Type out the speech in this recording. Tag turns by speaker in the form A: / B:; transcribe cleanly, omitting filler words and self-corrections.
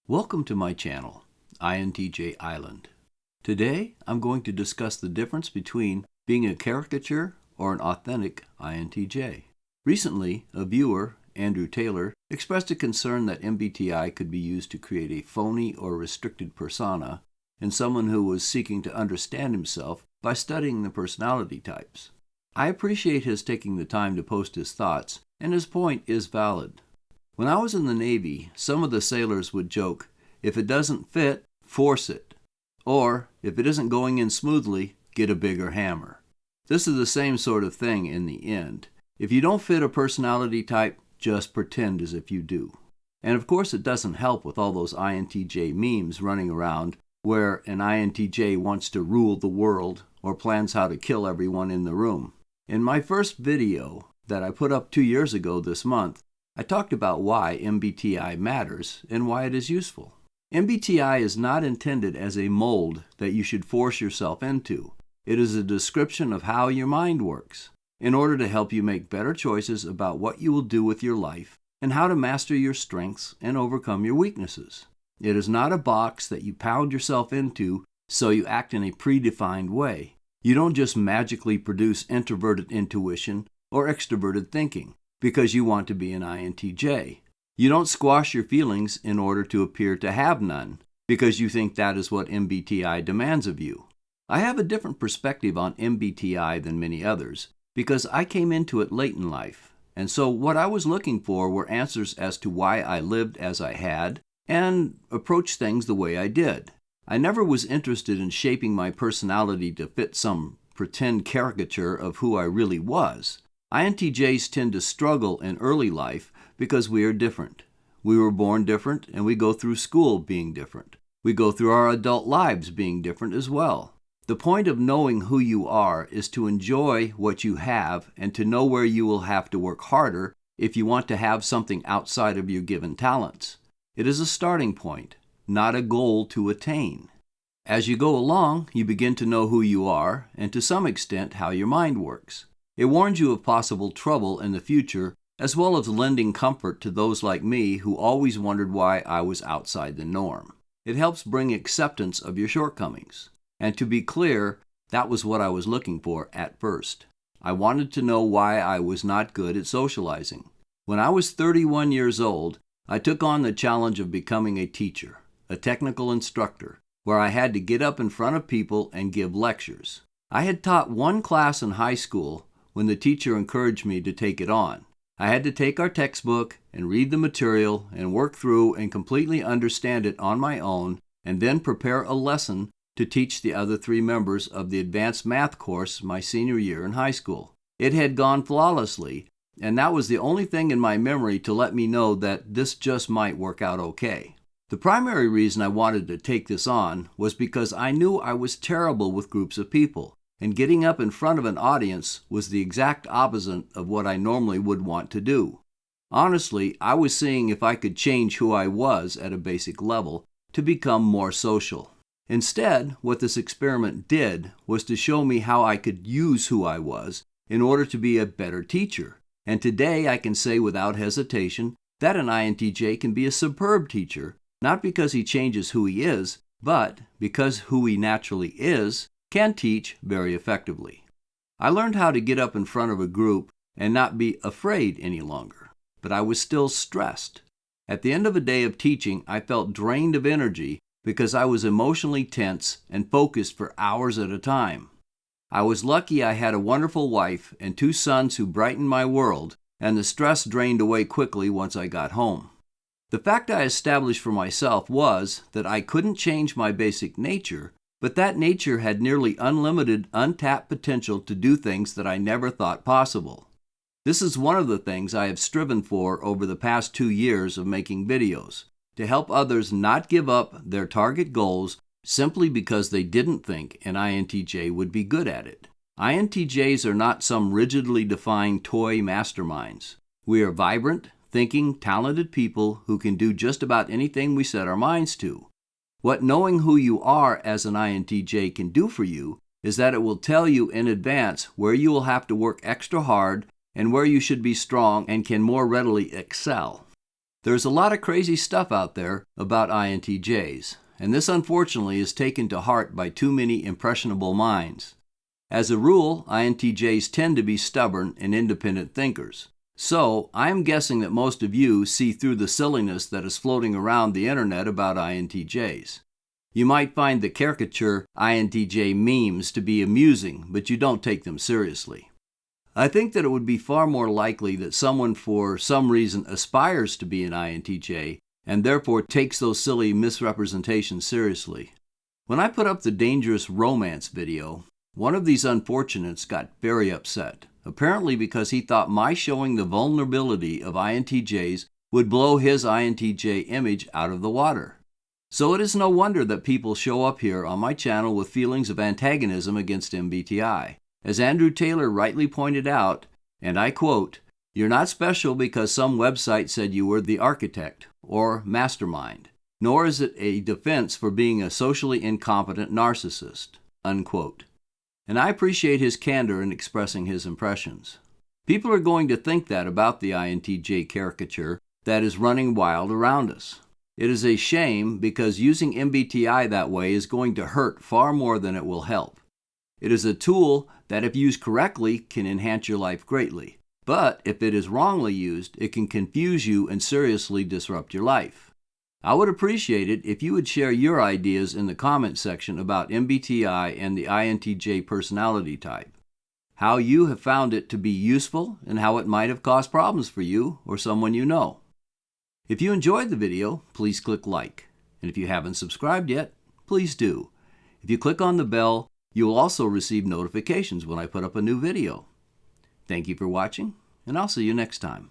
A: Welcome to my channel, INTJ Island. Today, I'm going to discuss the difference between being a caricature or an authentic INTJ. Recently, a viewer, Andrew Taylor, expressed a concern that MBTI could be used to create a phony or restricted persona in someone who was seeking to understand himself by studying the personality types. I appreciate his taking the time to post his thoughts, and his point is valid. When I was in the Navy, some of the sailors would joke, "If it doesn't fit, force it." Or, "If it isn't going in smoothly, get a bigger hammer." This is the same sort of thing in the end. If you don't fit a personality type, just pretend as if you do. And of course it doesn't help with all those INTJ memes running around where an INTJ wants to rule the world or plans how to kill everyone in the room. In my first video that I put up 2 years ago this month, I talked about why MBTI matters and why it is useful. MBTI is not intended as a mold that you should force yourself into. It is a description of how your mind works, in order to help you make better choices about what you will do with your life and how to master your strengths and overcome your weaknesses. It is not a box that you pound yourself into so you act in a predefined way. You don't just magically produce introverted intuition or extroverted thinking because you want to be an INTJ. You don't squash your feelings in order to appear to have none because you think that is what MBTI demands of you. I have a different perspective on MBTI than many others because I came into it late in life, and so what I was looking for were answers as to why I lived as I had and approached things the way I did. I never was interested in shaping my personality to fit some pretend caricature of who I really was. INTJs tend to struggle in early life because we are different. We were born different, and we go through school being different. We go through our adult lives being different as well. The point of knowing who you are is to enjoy what you have and to know where you will have to work harder if you want to have something outside of your given talents. It is a starting point, not a goal to attain. As you go along, you begin to know who you are and to some extent how your mind works. It warns you of possible trouble in the future, as well as lending comfort to those like me who always wondered why I was outside the norm. It helps bring acceptance of your shortcomings. And to be clear, that was what I was looking for at first. I wanted to know why I was not good at socializing. When I was 31 years old, I took on the challenge of becoming a teacher, a technical instructor, where I had to get up in front of people and give lectures. I had taught one class in high school when the teacher encouraged me to take it on. I had to take our textbook and read the material and work through and completely understand it on my own and then prepare a lesson to teach the other 3 members of the advanced math course my senior year in high school. It had gone flawlessly, and that was the only thing in my memory to let me know that this just might work out okay. The primary reason I wanted to take this on was because I knew I was terrible with groups of people. And getting up in front of an audience was the exact opposite of what I normally would want to do. Honestly, I was seeing if I could change who I was at a basic level to become more social. Instead, what this experiment did was to show me how I could use who I was in order to be a better teacher. And today I can say without hesitation that an INTJ can be a superb teacher, not because he changes who he is, but because who he naturally is can teach very effectively. I learned how to get up in front of a group and not be afraid any longer, but I was still stressed. At the end of a day of teaching, I felt drained of energy because I was emotionally tense and focused for hours at a time. I was lucky I had a wonderful wife and 2 sons who brightened my world, and the stress drained away quickly once I got home. The fact I established for myself was that I couldn't change my basic nature, but that nature had nearly unlimited, untapped potential to do things that I never thought possible. This is one of the things I have striven for over the past 2 years of making videos, to help others not give up their target goals simply because they didn't think an INTJ would be good at it. INTJs are not some rigidly defined toy masterminds. We are vibrant, thinking, talented people who can do just about anything we set our minds to. What knowing who you are as an INTJ can do for you is that it will tell you in advance where you will have to work extra hard and where you should be strong and can more readily excel. There's a lot of crazy stuff out there about INTJs, and this unfortunately is taken to heart by too many impressionable minds. As a rule, INTJs tend to be stubborn and independent thinkers. So, I am guessing that most of you see through the silliness that is floating around the internet about INTJs. You might find the caricature INTJ memes to be amusing, but you don't take them seriously. I think that it would be far more likely that someone for some reason aspires to be an INTJ and therefore takes those silly misrepresentations seriously. When I put up the dangerous romance video, one of these unfortunates got very upset, apparently because he thought my showing the vulnerability of INTJs would blow his INTJ image out of the water. So it is no wonder that people show up here on my channel with feelings of antagonism against MBTI. As Andrew Taylor rightly pointed out, and I quote, "You're not special because some website said you were the architect or mastermind, nor is it a defense for being a socially incompetent narcissist," unquote. And I appreciate his candor in expressing his impressions. People are going to think that about the INTJ caricature that is running wild around us. It is a shame because using MBTI that way is going to hurt far more than it will help. It is a tool that, if used correctly, can enhance your life greatly. But if it is wrongly used, it can confuse you and seriously disrupt your life. I would appreciate it if you would share your ideas in the comment section about MBTI and the INTJ personality type, how you have found it to be useful and how it might have caused problems for you or someone you know. If you enjoyed the video, please click like. And if you haven't subscribed yet, please do. If you click on the bell, you will also receive notifications when I put up a new video. Thank you for watching, and I'll see you next time.